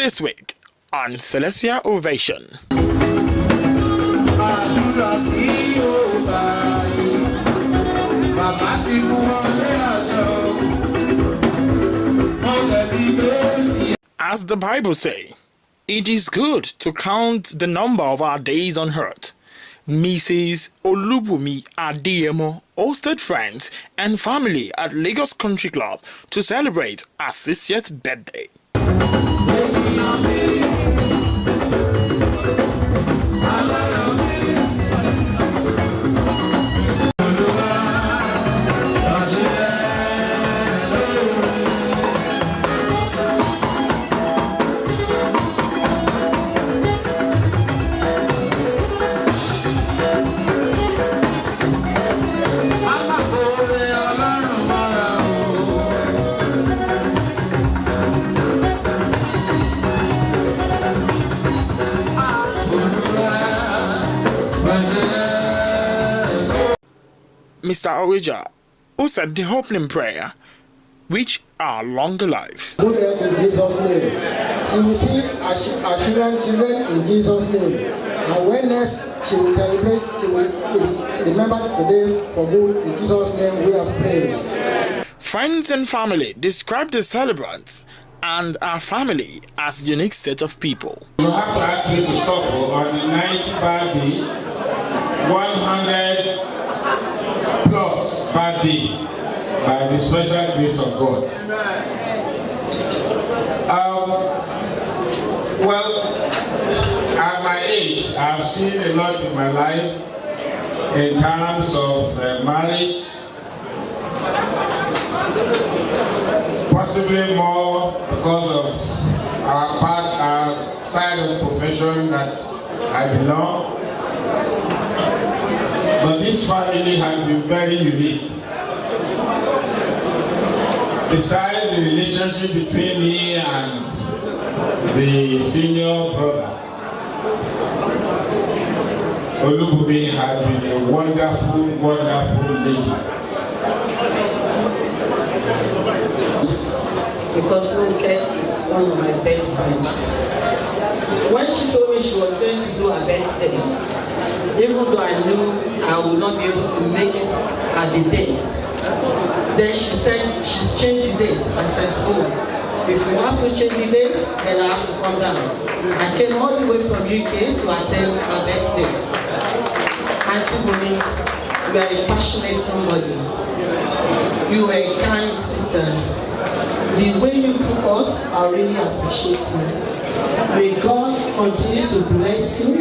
this week on Celestian Ovation. As the Bible says, it is good to count the number of our days on earth. Mrs. Olubunmi Abosede hosted friends and family at Lagos Country Club to celebrate her 60th birthday. Mr. Orija, who said the opening prayer, which are longer life. Good health in Jesus' name. She will see our children in Jesus' name. And when next she will celebrate, she will remember the day for good. In Jesus' name we have prayed. Friends and family describe the celebrants and our family as a unique set of people. You have to actually stop on the 90th birthday, 100 plus birthday by the special grace of God. Well, at my age, I've seen a lot in my life in terms of marriage, possibly more because of our side of profession that I belong. But this family has been very unique. Besides the relationship between me and the senior brother, Olubunmi has been a wonderful, wonderful lady. Because Nunke is one of my best friends. When she told me she was going to do her birthday, even though I knew I would not be able to make it at the date, then she said she's changed the date. I said, oh, if you have to change the date, then I have to come down. I came all the way from UK to attend her birthday. Auntie Bumi, you are a passionate somebody. You are a kind sister. The way you took us, I really appreciate you. May God continue to bless you,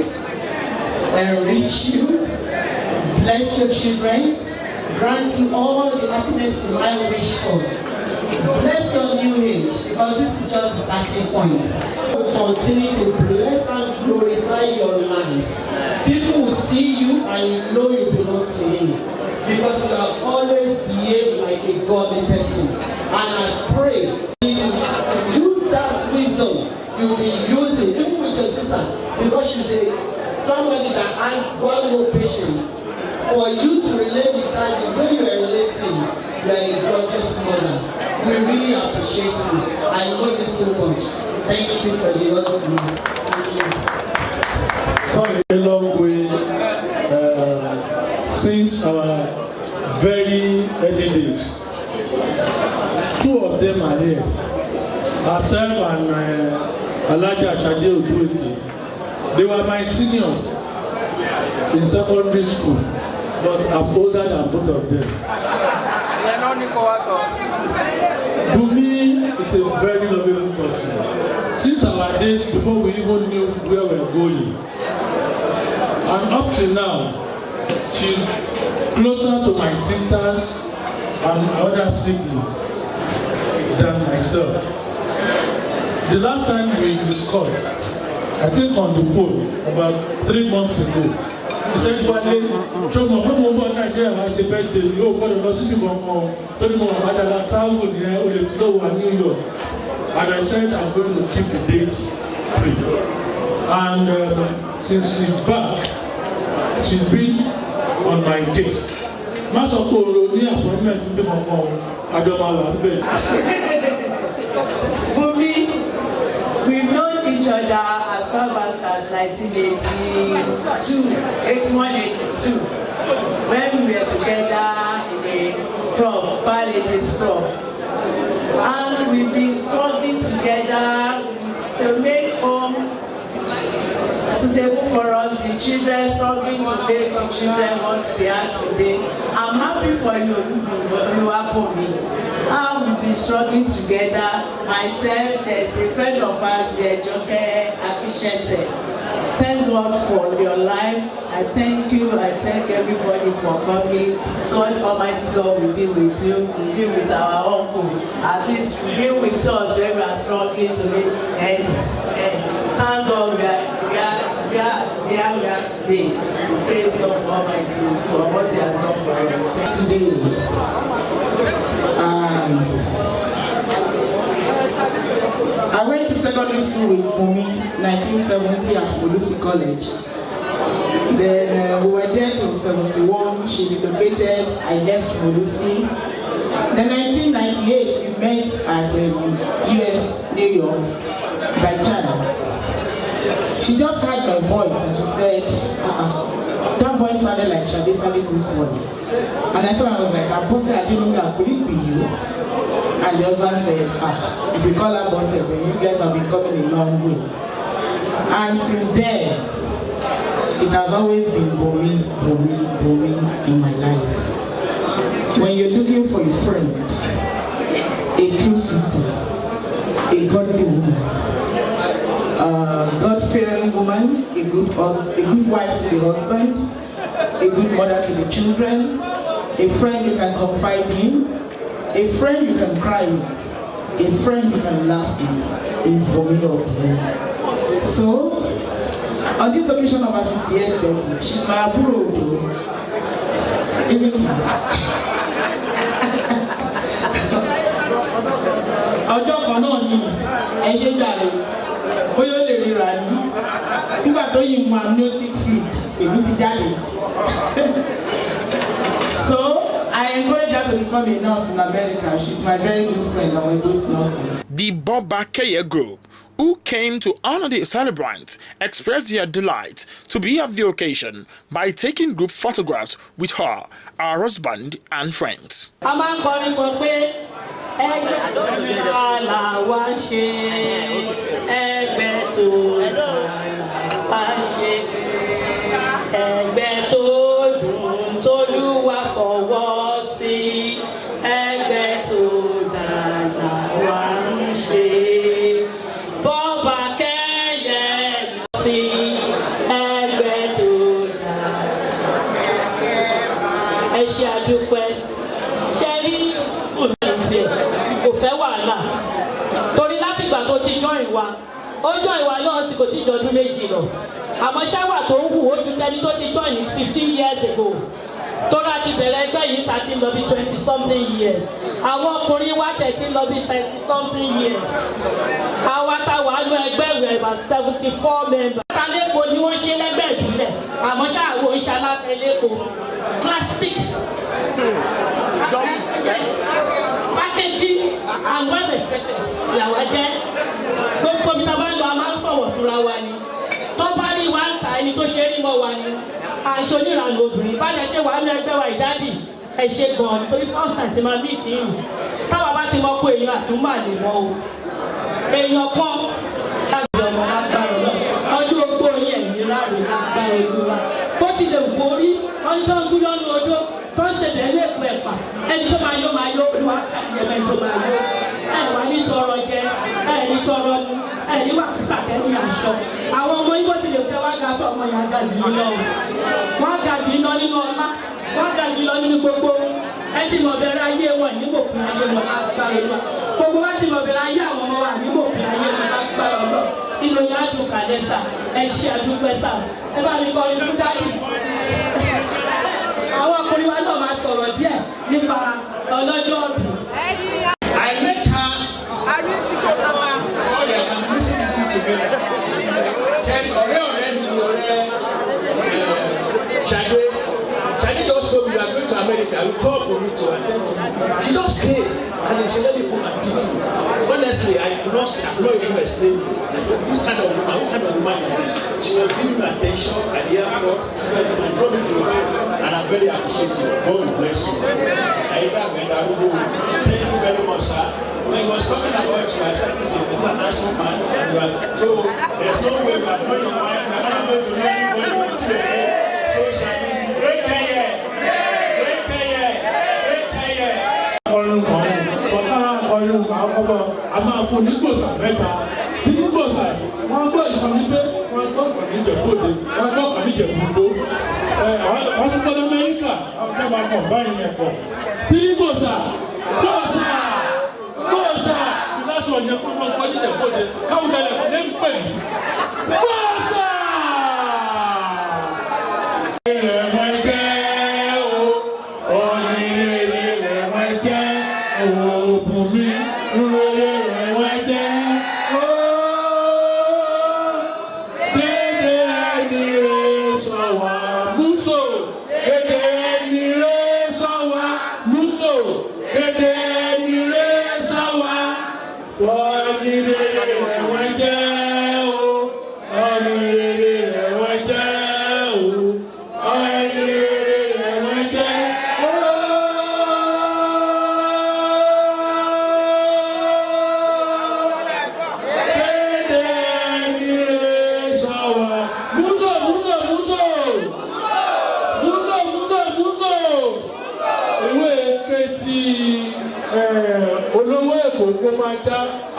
enrich you, bless your children, grant you all the happiness you might wish for. Bless your new age, because this is just the starting point. Continue to bless and glorify your life. People will see you and know you belong to Him, because you have always behaved like a godly person. And I pray to use that wisdom you will be using, even with your sister, because she's somebody that has God no patience. For you to relate with her the way you are relating, you are a gorgeous mother. We really appreciate you. I love you so much. Thank you for the other. Thank you. A long way since our very early days. Two of them are here. Herself and Alaja Chade Odueke. They were my seniors in secondary school, but I'm older than both of them. Bumi is a very loving person. Since our days before we even knew where we were going. And up to now, she's closer to my sisters and other siblings than myself. The last time we discussed, I think on the phone, about 3 months ago, he said, and I said, I'm going to keep the dates free. And since she's back, she's been on my case. We've known as far back as 1982, 81, 82, when we were together in the Prof, Prof. And we've been struggling together to make home suitable for us, the children, struggling to make the children what they are today. I'm happy for you are for me. We've been struggling together. Myself, there's a friend of ours, the Joke Akishete. Thank God for your life. I thank you. I thank everybody for coming. God Almighty God will be with you. Will be with our uncle. At least will be with us when we are struggling to make ends. Thank God we are today. Praise God for Almighty for what He has done for us today. I went to secondary school with Bumi, 1970 at Olusi College. Then we were there till 71. She relocated. I left Olusi. Then 1998 we met at US, New York, by chance. She just heard my voice and she said, that voice sounded like Shade Saliku's voice. And I saw I was like, Abose, I didn't know that. Could it be you? And the husband said, if you call her Abose, then you guys have been coming a long way. And since then, it has always been Bomi in my life. When you're looking for a friend, a true sister, a godly woman, God-fearing woman, a good wife to the husband, a good mother to the children, a friend you can confide in, a friend you can cry with, a friend you can laugh with, is Bomi today. So, on this occasion of her 68th birthday, she's my aburo, isn't it? Ọjọ́ kan náà ni ẹ ṣe jàre. Bóyá lè ríra ní nígbà tó yí mu amniotic fluid èmi ti jáde. So I encourage her to become a nurse in America. She's my very good friend and we're both nurses. The Bobakeye group, who came to honor the celebrants, expressed their delight to be at the occasion by taking group photographs with her husband and friends. Ọjọ́ ìwà náà sì kò tí ìjọdún méjì lọ. Àmọ́ ṣáwà tó ń hù ó ju tẹni tó ti join 15 years ago. Tó láti bẹ̀rẹ̀ ẹgbẹ́ yìí sàtí lọ bí 20-something years. Àwọn ọkùnrin wá tẹ̀tí lọ bí 30-something years. Àwọn àtàwọn àánú ẹgbẹ́ rẹ̀ about 74 members. Àtàlẹ́kọ̀ọ́ ni wọ́n ṣe lẹ́gbẹ̀ẹ́ ìbílẹ̀. Àmọ́ ṣáàwó ń ṣalátẹ̀lẹ́kọ̀ọ́. Plastic. Packaging and well respected. Làwọn jẹ́. Gbogbo mi ta bá lọ a máa ń fọwọ́ fúnra wa ni. Tó bá rí wa ń ta ẹni tó ṣe é rí mọ́ wa ni. Aṣọ oníranú obìnrin bá lè ṣe wà ní ẹgbẹ́ wa ìdádì. Ẹ ṣe gan-an nítorí first time ti máa meet yín. Táwa bá ti mọ kó èèyàn àtúmọ̀ àlè mọ́ o. Èèyàn kan láti ọmọ lágbára lọ. Ọdún ogbó yẹn ní láàrin lágbára ojú wa. Bó ti lè wò rí ọdún tó ń gún lọ́nu odó tó ń ṣe tẹ̀lé èpò ẹ̀pà. Ẹni tó máa yó olúwa kàdé ẹ̀mẹ́ tó máa yó. Ẹ̀wà ní tọrọ jẹ, ẹ̀ní tọrọ mu, ẹ̀ní wà kí sàkẹ́ni aṣọ. Àwọn ọmọ Ibo ti lè tẹ́ wá ga tó ọmọ yẹn ga jù lọ. Wọ́n ga jù lọ nínú ọlá, wọ́n ga jù lọ nínú gbogbo. Ẹ ti mọ̀ bẹ̀rẹ̀ ayé wọn nígbò kún ayé wọn lágbára lọ. Gbogbo wa ti mọ̀ bẹ̀rẹ̀ ayé àwọn ọmọ wa nígbò kún ayé wọn lágbára lọ. Ìròyìn àdùn kàdé sà, ẹ ṣe àdúpẹ́ sà, ẹ bá mi kọrin fún dádì. Àwọn ọkùnrin wa náà máa sọ̀rọ̀ díẹ̀ nípa ọlọ́jọ́ ọ̀bì. I met her. Sorry, I'm missing you together. Shade just told me you are going to America. We called for me to attend to you. She just came and then she let me come and pick you. Honestly, Honestly, I could not even explain this. This kind of woman, what kind of woman is this? She was giving me attention at the airport. She brought me to the hotel, and I'm very appreciative. God will bless you. Thank you very much, sir. When he was talking about you, I said, this is an international man. So there's no way we are going to find. We are not going to let anybody with you again. So shall we. Great prayer. Great prayer. Great prayer. A máa fún nígbòsà mẹ́ta tí nígbòsà wọ́n gbọ́ ìkànnì pé wọ́n gbọ́ ìkànnì ìjẹ̀bú-òde wọ́n gbọ́ ìkànnì ìjẹ̀bú-òdo wọ́n tún gbọ́dọ̀ Amẹ́ríkà àwọn tó máa kọ̀ báyìí yẹn pọ̀ tí nígbòsà ìlàsọ̀ yẹn fún wọn kọ́ ìjẹ̀bú-òde káwọn dalẹ̀ ní ń pè ní gbòsà.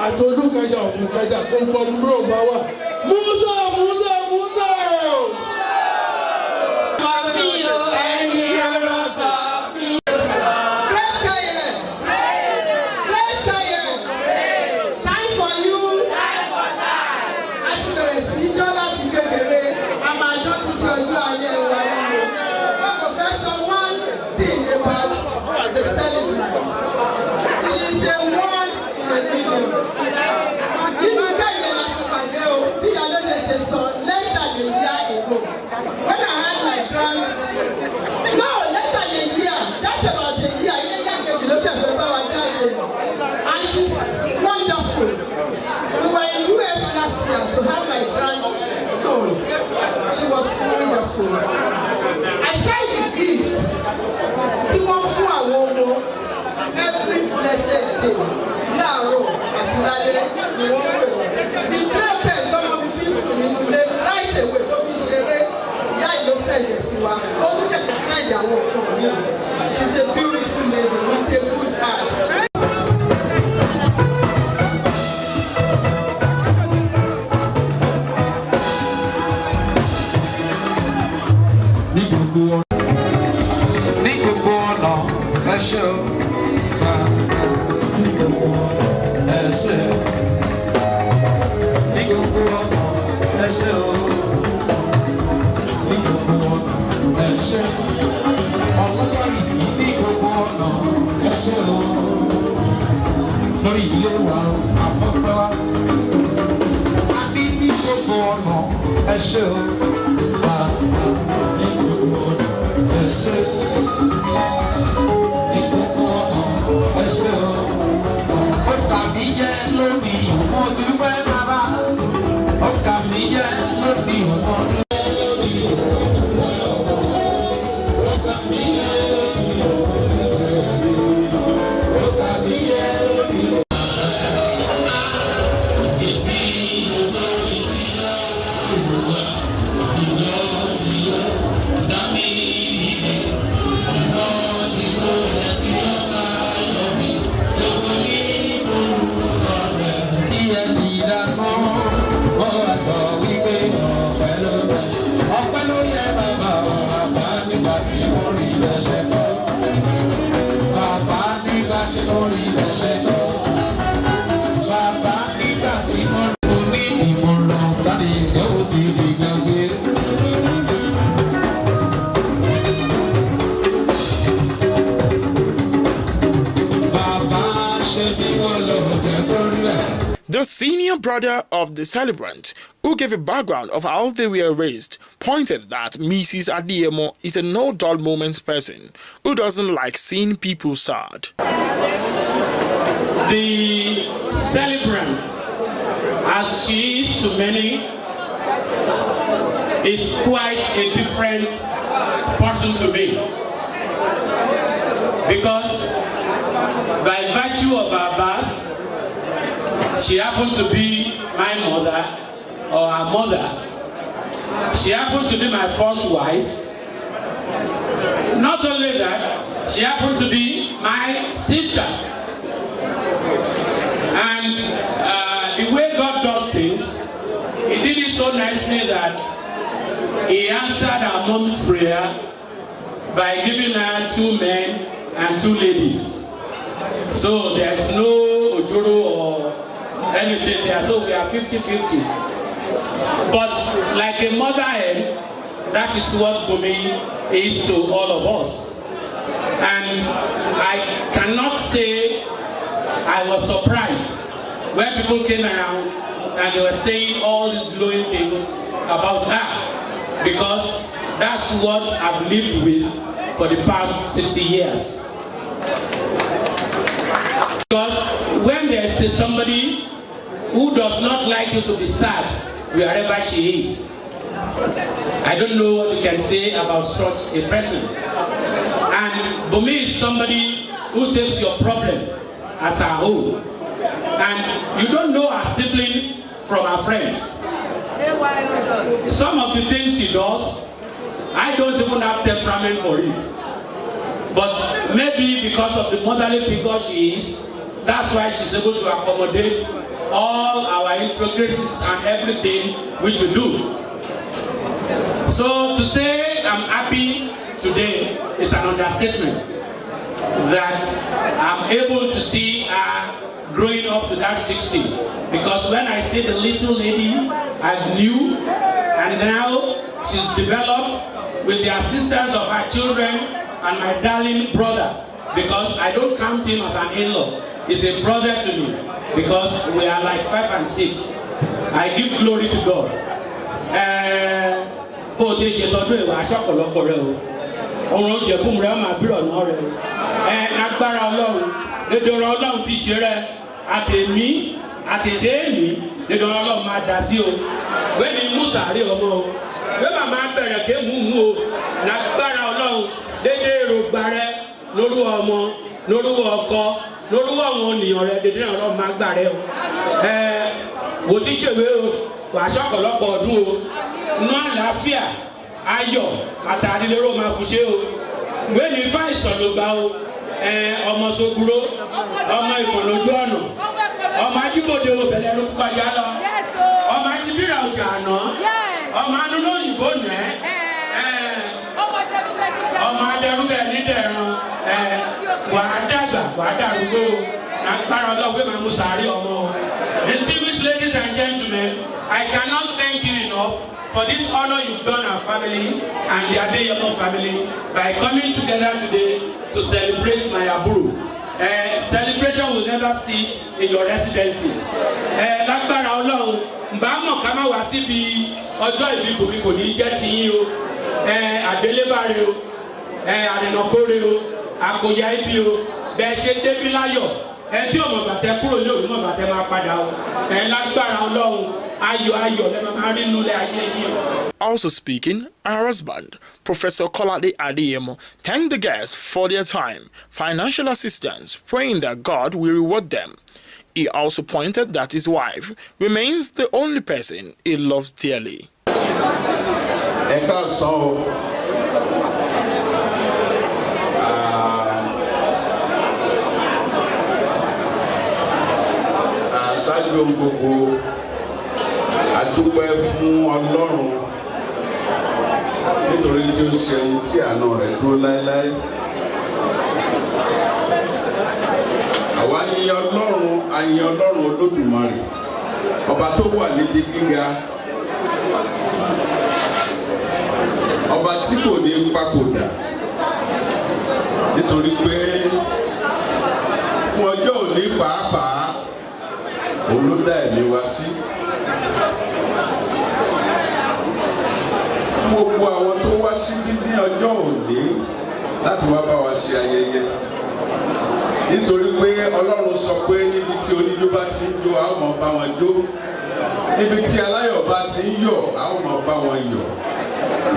Àti olùkẹjà òkùnkẹjà tó ń bọ dúró bá wà. Múzò. To have my grandson, she was wonderful. I signed the gifts. Tí wọ́n fún àwọn ọmọ every blessed day. Láàárọ̀ àti lálẹ́ ni wọ́n pè wọ́n. The grandparent lọ́mọ mi fi sùn nínú ilé right away tó fi ṣeré. Ìyá ìlú sẹ̀yẹ̀ sí wa. Ó tún ṣẹ̀ṣẹ̀ sẹ̀yẹ̀ àwọn ọ̀kan mi. She's a beautiful lady with a good heart. The senior brother of the celebrant, who gave a background of how they were raised, pointed that Mrs. Adeyemo is a no dull moments person who doesn't like seeing people sad. The celebrant as she is to many, is quite a different person to me. Because by virtue of her birth, she happened to be my mother or her mother. She happened to be my first wife. Not only that, she happened to be my sister. And the way God does things, He did it so nicely that He answered our mom's prayer by giving her 2 men and 2 ladies. So there's no ojoro or anything there. So we are 50-50. But like a mother hen, that is what Bumi is to all of us. And I cannot say I was surprised when people came around and they were saying all these glowing things about her, because that's what I've lived with for the past 60 years. Because when there's somebody who does not like you to be sad wherever she is, I don't know what you can say about such a person. And Bumi is somebody who takes your problem as her own. And you don't know her siblings from her friends. Some of the things she does, I don't even have temperament for it. But maybe because of the motherly figure she is, that's why she's able to accommodate all our intricacies and everything which we do. So to say I'm happy today is an understatement. That I'm able to see her growing up to that 60. Because when I see the little lady I knew, and now she's developed with the assistance of her children and my darling brother, because I don't count him as an in-law. He's a brother to me, because we are like 5 and 6. I give glory to God. Agbára Ọlọ́run nítorí Ọlọ́run ti ṣe rẹ̀ àtẹ̀mí àtẹ̀jẹ́ẹ̀mí nítorí Ọlọ́run máa dá sí o wẹ́ni Mùsàárì ọmọ o wẹ́ màmá bẹ̀rẹ̀ ké mú o lágbára Ọlọ́run dédé èrògbà rẹ lórúkọ ọmọ lórúkọ ọkọ lórúkọ àwọn ènìyàn rẹ dédé Ọlọ́run máa gbà rẹ o wò ti ṣèwé o wà ṣọ́kọ̀lọ́pọ̀ ọdún o nú àlàáfíà ayọ̀ àtàrí lóró máa fi ṣe o wẹ́ni fáìsàn ló gbà o ọmọ soguro ọmọ ìkọlójú ọ̀nà ọmọ ajíbòde obìnrin ló kọjá lọ ọmọ ajibira ọjà àná ọmọ anúlò òyìnbó nẹ ọmọ adẹrúbẹ nídẹrùn wàá dàrúgbó agbára ọlọ́gbé máa mú sàárì ọmọ. Distinguished ladies and gentlemen, I cannot thank you enough for this honor you've done our family and the Adeyemo family by coming together today to celebrate my aburu. Celebration will never cease in your residences. Lágbára Ọlọ́run, mbàámọ̀ ká má wá síbi ọjọ́ ìbí Bùnmi kò ní jẹ́ tiyín o. Àdélébáre o, àrìnàkóre o, àkòyà ibi o, bẹ́ẹ̀ ṣe débí láyọ̀. Tí ọmọ bàtẹ kúrò ní òun mọ̀ bàtẹ máa padà o. Lágbára Ọlọ́run. Also speaking, her husband, Professor Kolade Adeyemo, thanked the guests for their time, financial assistance, praying that God will reward them. He also pointed that his wife remains the only person he loves dearly. Adúpẹ́ fún Ọlọ́run nítorí tí ó ṣe ohun tí àánú rẹ̀ dúró láéláé. Àwa yìn Ọlọ́run, a yìn Ọlọ́run Olódùmarè, ọba tó wà níbi gíga, ọba tí kò ní papòdà, nítorí pé fún ọjọ́ òní pàápàá òun ló dá ẹ̀mí wa sí. Gbogbo àwọn tó wá síbí ní ọjọ́ òní láti wá bá wa ṣe ayẹyẹ, nítorí pé Ọlọ́run sọ pé níbi tí oníjó bá ti ń jó a ó máa bá wọn jó, níbi tí aláyọ̀ bá ti ń yọ̀ àwọn máa bá wọn yọ̀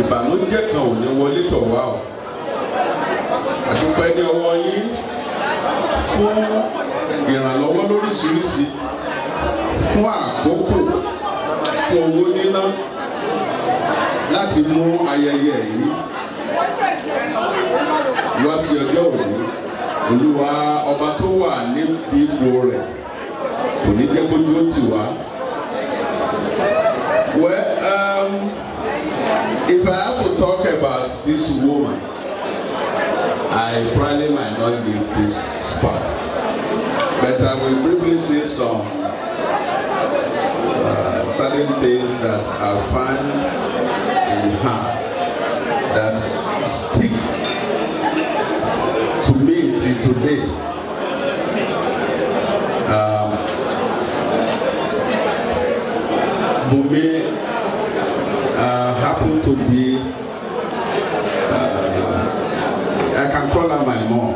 ìbànújẹ́ kan ò ní wọlé tọ̀ wá o. àdúpẹ́ ní ọwọ́ yín fún ìrànlọ́wọ́ lóríṣiríṣi fún àkókò fún owó níná láti mú ayẹyẹ yìí wá sí ọjọ́ òní. Olúwa ọba tó wà ní ipò rẹ̀ kò ní jẹ́ kójú ó tì wá. Well, if I have to talk about this woman, I probably might not leave this spot, but I will briefly say some certain things that I find in her that stick to me till today. Bumi happened to be, I can call her my mom,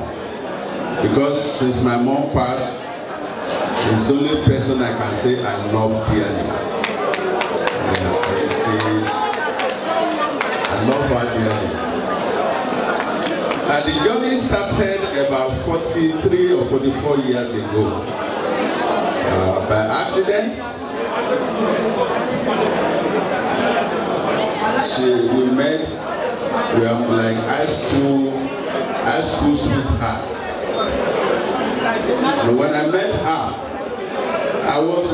because since my mom passed, it's the only person I can say I love dearly. I love her dearly. The journey started about 43 or 44 years ago by accident. We met, we are like high school sweetheart. And when I met her, I was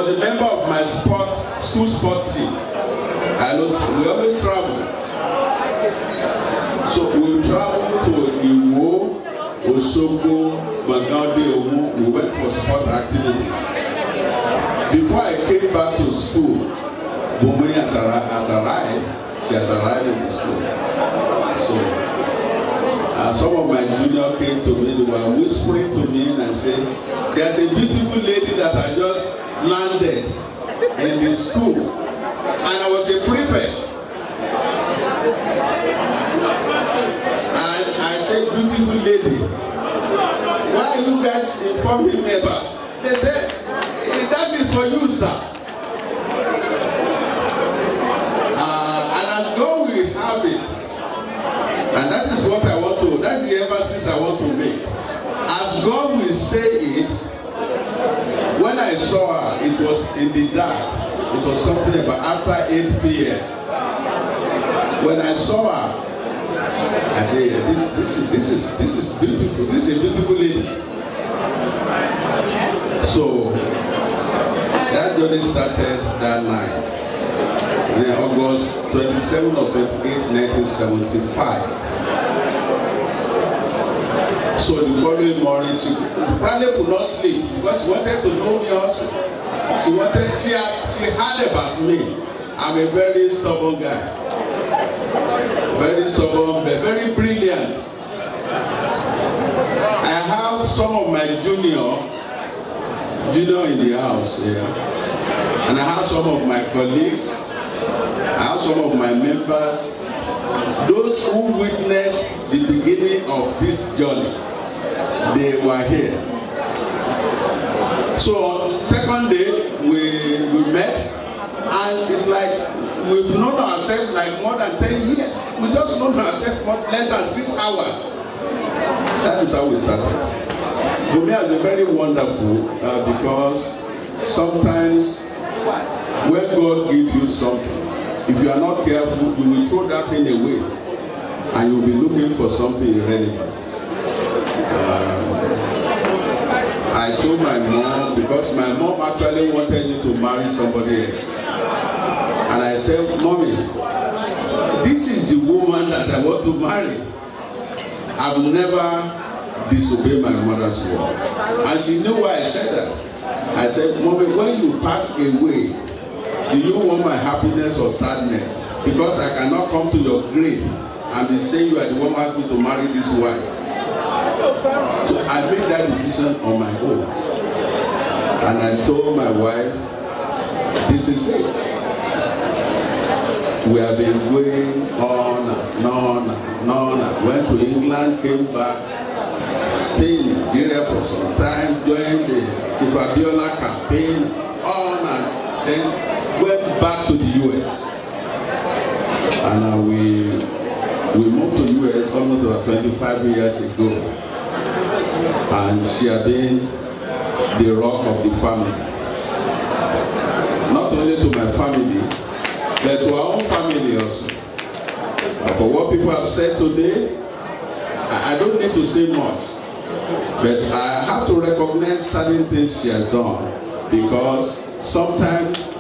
a member of my school sport team. We always travel. So we traveled to Iwo, Osogbo, Magadi, we went for sport activities. Before I came back to school, Bumi has arrived. She has arrived in the school. So some of my juniors came to me, they were whispering to me and saying, there's a beautiful lady that I just landed in the school. And I was a prefect. And I said, beautiful lady, why are you guys informing me about? They said, that is for you, sir. And as long we have it, and that is what I want to, that's the emphasis I want to make. As God will say it, when I saw her, it was in the dark. It was something about after 8 p.m. When I saw her, I said, this is beautiful. This is a beautiful lady. So that journey started that night. In August 27 or 28, 1975. So the following morning, she probably could not sleep because she wanted to know me also. She heard about me. I'm a very stubborn guy. Very stubborn, but very brilliant. I have some of my junior in the house here. And I have some of my colleagues. I have some of my members. Those who witnessed the beginning of this journey, they were here. So on the second day, we met, and it's like we've known ourselves like more than 10 years. We just known ourselves less than 6 hours. That is how we started. For me, it's been very wonderful because sometimes when God gives you something, if you are not careful, you will throw that thing away and you'll be looking for something irrelevant. I told my mom, because my mom actually wanted me to marry somebody else. And I said, Mommy, this is the woman that I want to marry. I will never disobey my mother's word. And she knew why I said that. I said, Mommy, when you pass away, do you want my happiness or sadness? Because I cannot come to your grave and be saying you are the one who asked me to marry this wife. So I made that decision on my own. And I told my wife, this is it. We have been going on and on and on. I went to England, came back, stayed in Nigeria for some time, joined the Chief Abiola campaign, on and then went back to the US. And we moved to the US almost about 25 years ago. And she had been the rock of the family. Not only to my family, but to our own family also. For what people have said today, I don't need to say much. But I have to recognize certain things she has done, because sometimes,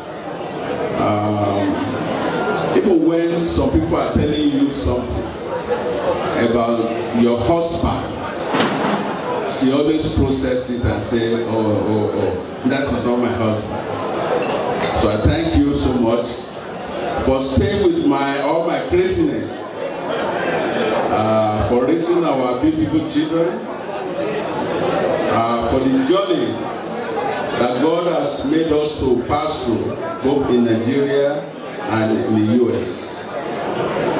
even when some people are telling you something about your husband, she always processes it and say, oh, that is not my husband. So I thank you so much for staying with all my craziness, for raising our beautiful children, for the journey that God has made us to pass through, both in Nigeria and in the US.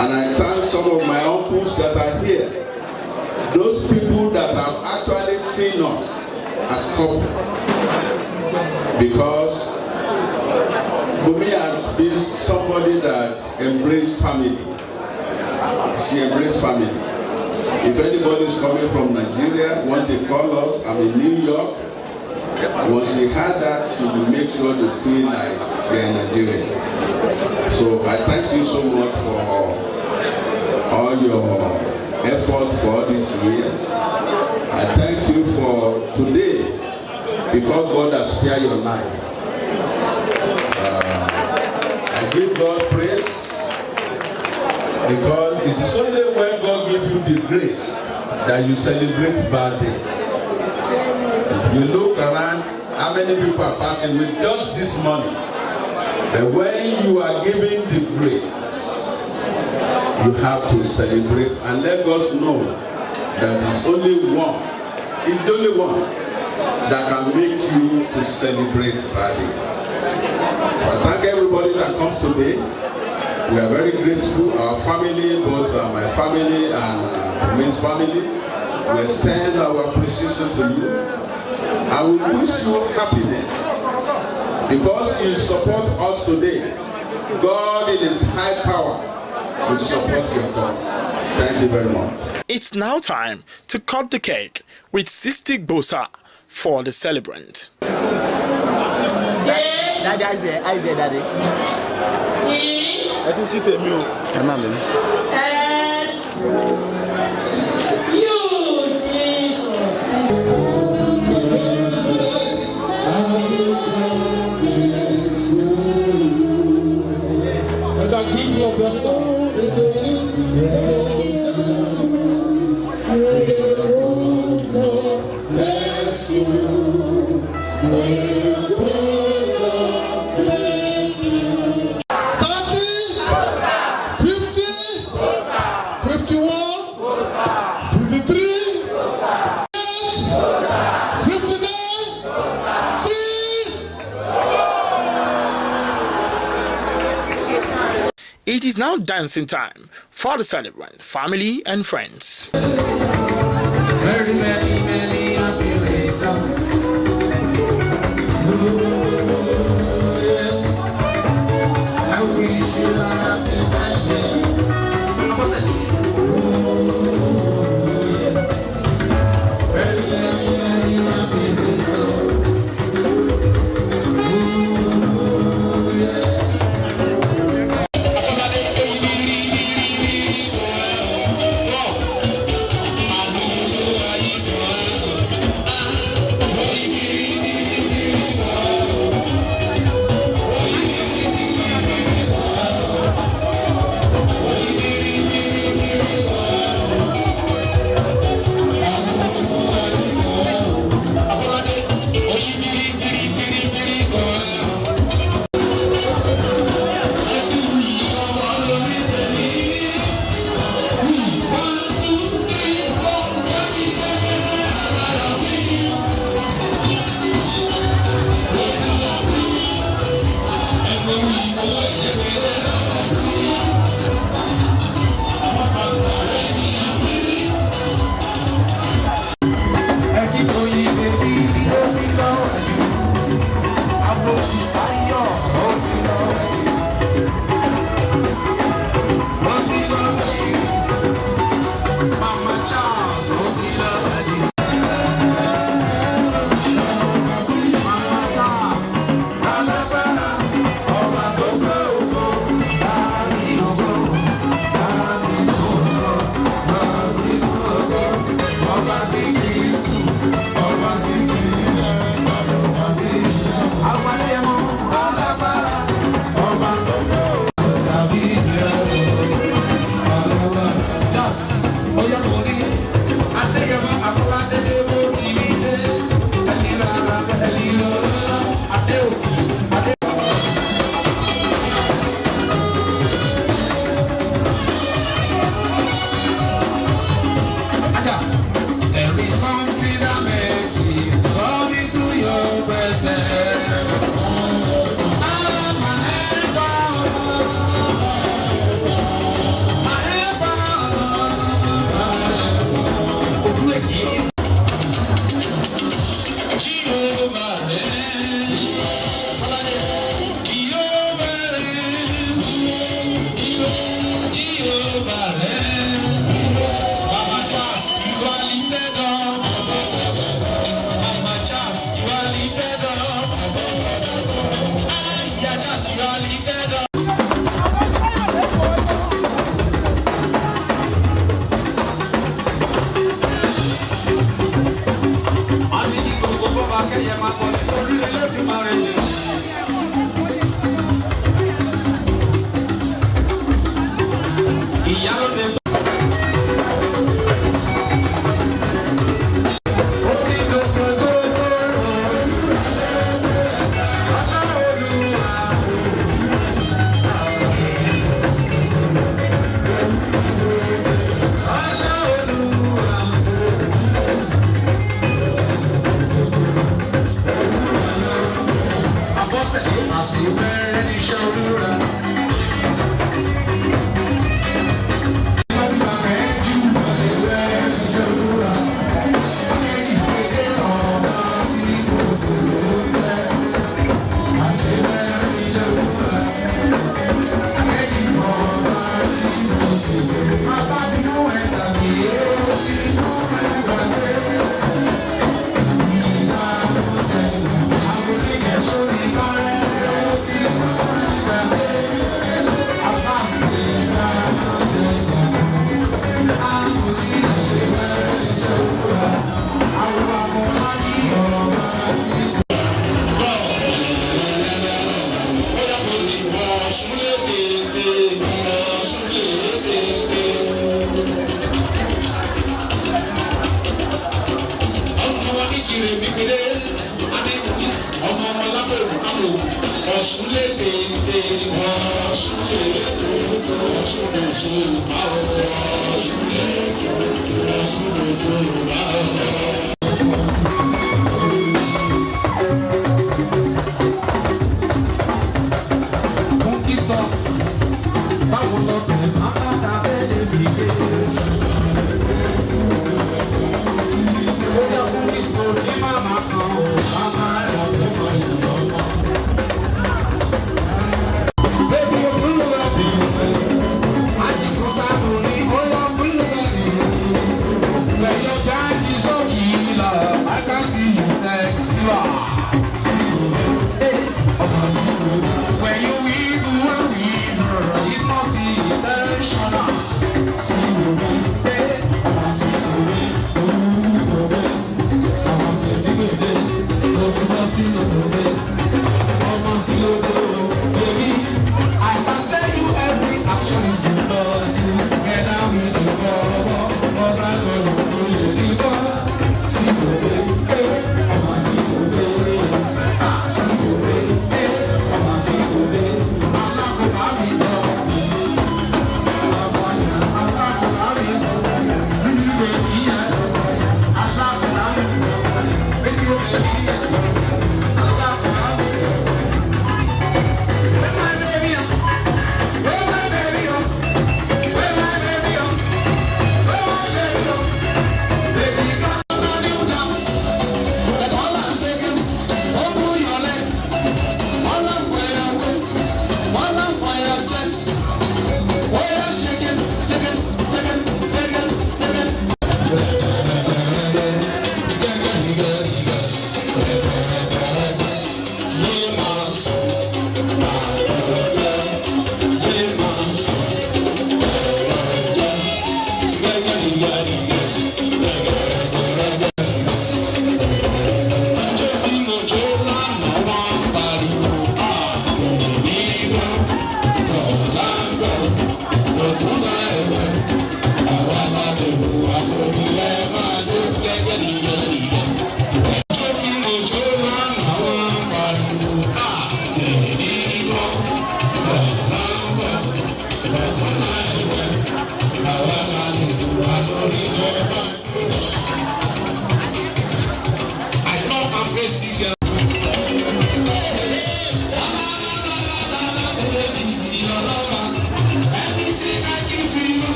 And I thank some of my uncles that are here, those people that have actually seen us as couple, because Bumi has been somebody that embraced family. She embraced family. If anybody is coming from Nigeria, when they call us, I'm in New York, once she had that, she will make sure they feel like they're in Nigeria. So I thank you so much for all your effort for all these years. I thank you for today, because God has spared your life. I give God praise, because it is only when God gives you the grace that you celebrate birthday. If you look around, how many people are passing with just this money? But when you are given the grace, you have to celebrate and let God know that it's only one. It's the only one that can make you to celebrate birthday. I thank everybody that comes today. We are very grateful. Our family, both my family and Miss family, we extend our appreciation to you. I will wish you happiness, because you support us today. God in His high power will support your cause. Thank you very much. It's now time to cut the cake with Sister Bosa for the celebrant. Daddy, I say, Daddy. I think she tell me. You, Let us give your best song. Bless you. It is now dancing time for the celebrant, family and friends. Very many happy returns. I wish you a happy birthday. Very many happy returns. Yeah.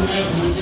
Thank you.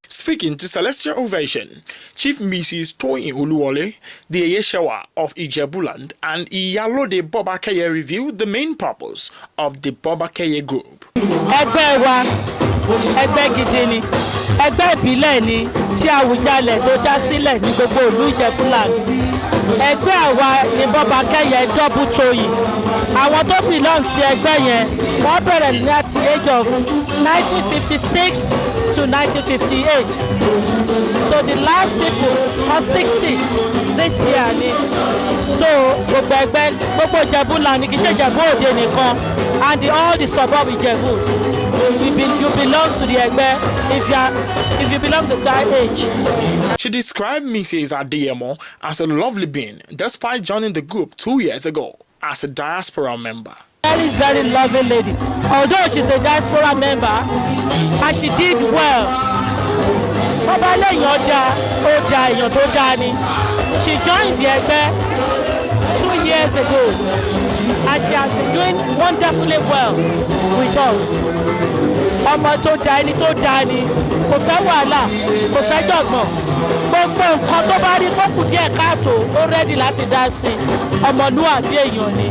Speaking to Celestian Ovation, Chief Mrs. Toyin Oluwole, the Yeshewa of Ijebuland, and Iyalode Bobakeye revealed the main purpose of the Bobakeye group. Ẹgbẹ́ wa, ẹgbẹ́ gidi ni, ẹgbẹ́ ìbílẹ̀ ni tí Awùjalẹ̀ tó dá sílẹ̀ ní gbogbo ìlú Ìjẹ̀bú-Land. Ẹgbẹ́ àwa ni Bobakeye double Toyin. Àwọn tó belong sí ẹgbẹ́ yẹn wọ́n bẹ̀rẹ̀ láti age of 1956 to 1958. So the last people are 60 this year ni. So gbogbo ẹgbẹ́ gbogbo Ìjẹ̀bú-Land ni kì í ṣe Ìjẹ̀bú Òde nìkan and all the suburb Ìjẹ̀bú. You belong to the ẹgbẹ́ if you belong to that age. She described Mrs. Adeyemo as a lovely being despite joining the group 2 years ago as a diaspora member. Very, very lovely lady. Although she's a diaspora member, and she did well. She joined the ẹgbẹ́ 2 years ago, and she has been doing wonderfully well with us. Ọmọ tó dá ẹni tó dá ni, kò fẹ́ wàhálà, kò fẹ́ jọ̀gbọ̀n. Gbogbo nǹkan tó bá rí kó kù díẹ̀ káàtó, ó rẹ́dì láti dá sí i. Ọmọlúwàbí èèyàn ni.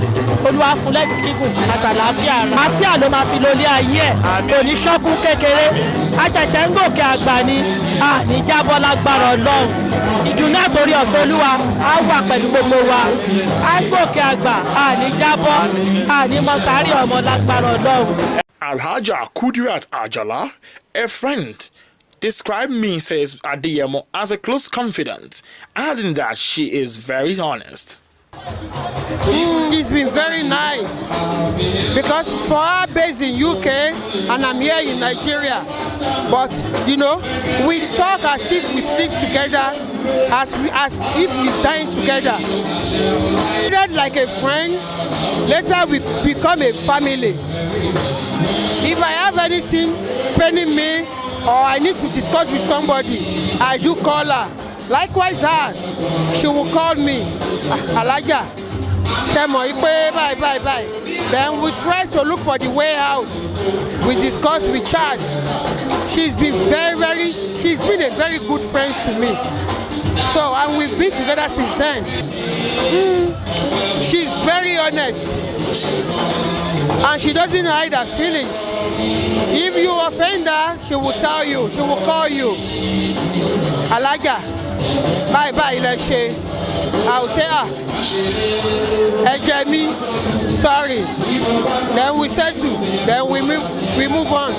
Olúwa fún lẹ́bi gígùn àtàlàáfíà rẹ̀. Àfíà ló máa fi lólé ayé ẹ̀. Kò ní ṣọ́kú kékeré. Aṣẹ̀ṣẹ̀ ń gòkè àgbà ni. Ní jábọ́ lágbára Ọlọ́run. Ìdùnnú àtòrí ọ̀fẹ́ Olúwa á wà pẹ̀lú gbogbo wa. Á gòkè àgbà. Ní jábọ́. Ní mọ̀sárì ọmọ lágbára Ọlọ́run. Alhaja Kudirat Ajala, a friend, described Mrs. Adeyemo as a close confidant, adding that she is very honest. It's been very nice because for her based in UK and I'm here in Nigeria, but you know we talk as if we sleep together, as if we dine together. Like a friend, later we become a family. If I have anything paining me or I need to discuss with somebody, I do call her. Likewise her, she will call me. Alaja, bye. Then we try to look for the way out. We discuss, we chat. She's been a very good friend to me. So, and we've been together since then. She's very honest. And she doesn't hide her feelings. If you offend her, she will tell you, she will call you. Alaja, bye, Leshe. I will say, Ejemi, sorry. Then we settle. Then we move on.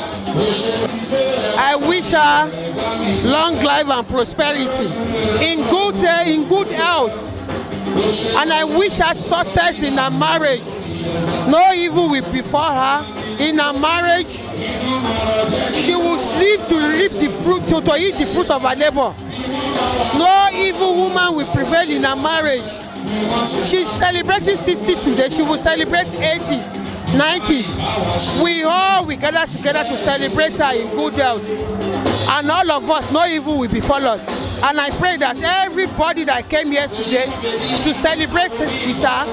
I wish her long life and prosperity, in good health. And I wish her success in her marriage. No evil will befall her in her marriage. She will live to reap the fruit, to eat the fruit of her labor. No evil woman will prevail in her marriage. She's celebrating 60 today. She will celebrate 80s, 90s. We gather together to celebrate her in good health. And all of us, no evil will befall us. And I pray that everybody that came here today to celebrate with her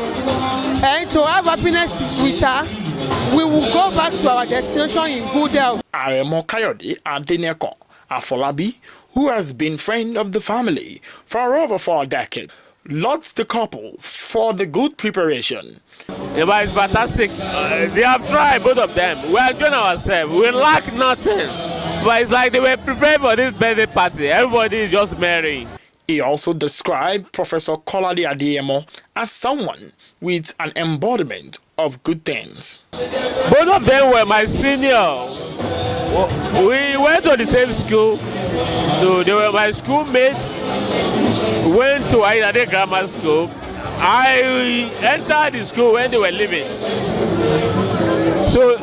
and to have happiness with her, we will go back to our destination in good health. Kolade Adeyemo, Afolabi, who has been friend of the family for over 4 decades, lauds the couple for the good preparation. Yeah, it's fantastic. They have tried, both of them. We are enjoying ourselves. We lack nothing. But it's like they were prepared for this birthday party. Everybody is just merry. He also described Professor Kolade Adeyemo as someone with an embodiment of good things. Both of them were my seniors. We went to the same school, so they were my schoolmates. Went to Ayade Grammar School. I entered the school when they were leaving. So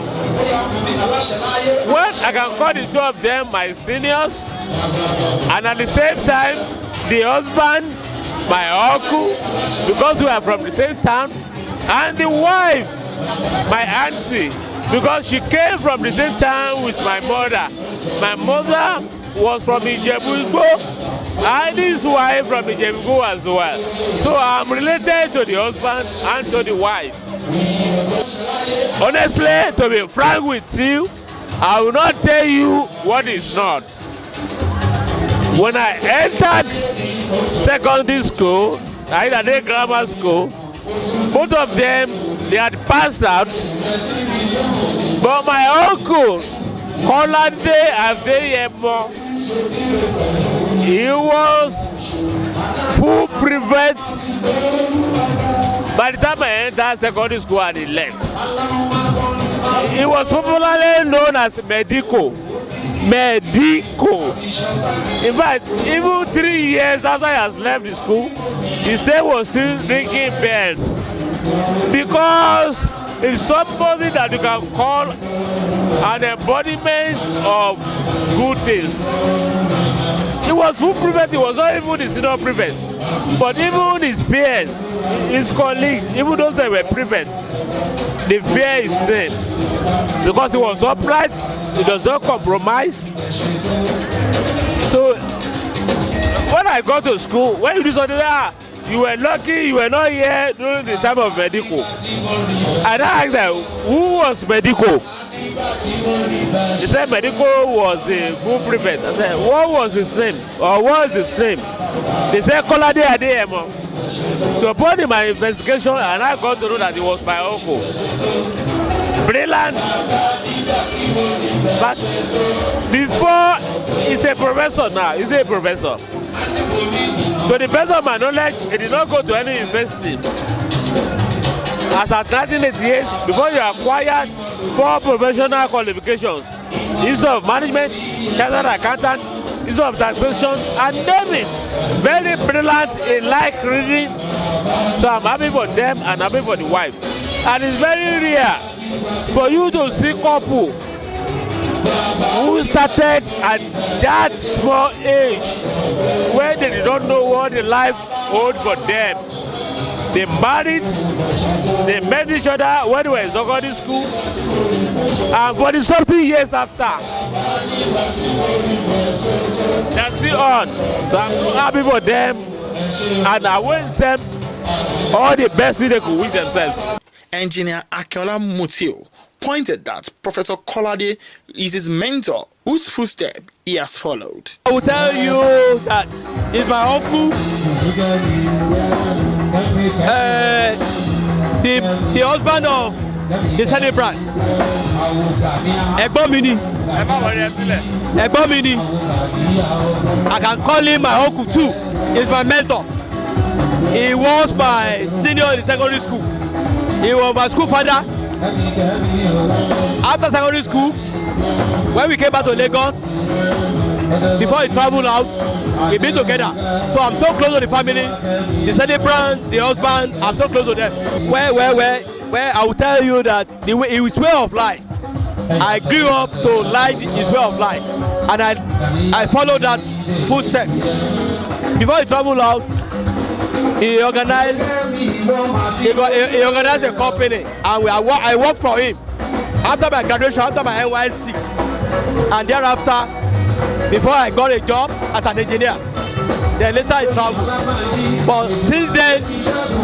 when I can call the two of them my seniors, and at the same time, the husband, my uncle, because we are from the same town, and the wife, my auntie, because she came from the same town with my mother. My mother was from Ijebu-Igbo, and his wife from Ijebu-Igbo as well. So I'm related to the husband and to the wife. Honestly, to be frank with you, I will not tell you what is not. When I entered secondary school, Ayade Grammar School, both of them, they had passed out. But my uncle, Kolade Adeyemo, he was full private by the time I entered secondary school and he left. He was popularly known as Medico. In fact, even 3 years after he has left the school, his name was still ringing bells. Because it's somebody that you can call an embodiment of good things. He was full prefect, he was not even the senior prefect. But even his peers, his colleagues, even those that were prefect, they fear his name. Because he was upright, he does not compromise. So when I got to school, when you do something, you were lucky you were not here during the time of Medico. And I asked them, who was Medico? They said Medico was the full prefect. I said, what was his name? Or what is his name? They said Kolade Adeyemo. So upon my investigation, and I got to know that it was my uncle. Brilliant. But before, he's a professor now. He's a professor. To the best of my knowledge, he did not go to any university. As at 1988, before you acquired 4 professional qualifications, Institute of Management, Chartered Accountant, Institute of Taxation, and name it. Very brilliant, he likes reading. So I'm happy for them and happy for the wife. And it's very rare for you to see couple who started at that small age when they did not know what the life owed for them. They married, they met each other when they were in secondary school, and for the something years after, they're still on. So I'm so happy for them, and I wish them all the best they could wish themselves. Engineer Akeola Mutio pointed that Professor Kolade is his mentor, whose footsteps he has followed. I will tell you that it's my uncle, the husband of the celebrant. Ẹ̀gbọ́n mi ni. I can call him my uncle too. He's my mentor. He was my senior in secondary school. He was my school father. After secondary school, when we came back to Lagos, before he traveled out, we been together. So I'm so close to the family, the celebrant, the husband. I'm so close to them. Where I will tell you that his way of life, I grew up to like his way of life, and I followed that footstep. Before he traveled out, he organized a company, and I worked for him. After my graduation, after my NYSC, and thereafter, before I got a job as an engineer, then later I traveled. But since then,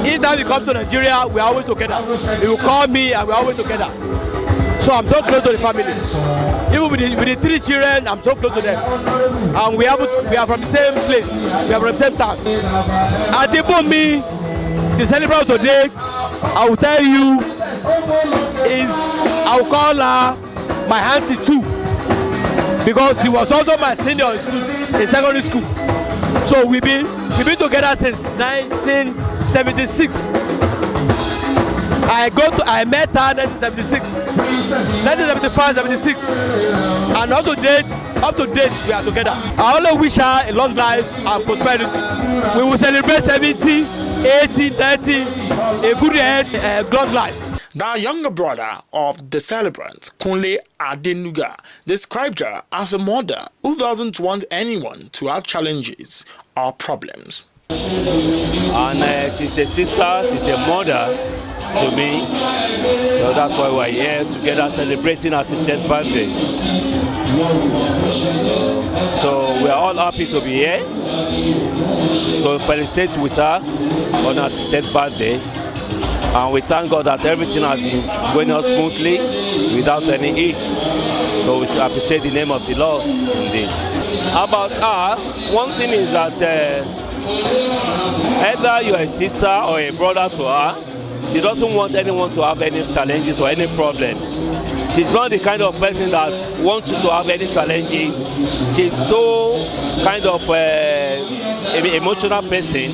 each time we come to Nigeria, we are always together. He will call me and we are always together. So I'm so close to the family. Even with the 3 children, I'm so close to them. And we are from the same place. We are from the same town. Adeyemo, the celebrant today, I will tell you, I will call her my auntie too. Because she was also my senior in secondary school. So we've been together since 1976. I met her in 1976, 1975, 76, and up to date we are together. I only wish her a long life and prosperity. We will celebrate 70, 80, 90, a good health, a long life. The younger brother of the celebrant, Kolade Adeyemo, described her as a mother who doesn't want anyone to have challenges or problems. And she's a sister, she's a mother to me. So that's why we're here together celebrating her 60th birthday. So we're all happy to be here to felicitate with her on her 60th birthday. And we thank God that everything has been going on smoothly without any hitch. So we appreciate the name of the Lord indeed. About her, one thing is that either you're a sister or a brother to her, she doesn't want anyone to have any challenges or any problem. She's not the kind of person that wants you to have any challenges. She's so kind of emotional person.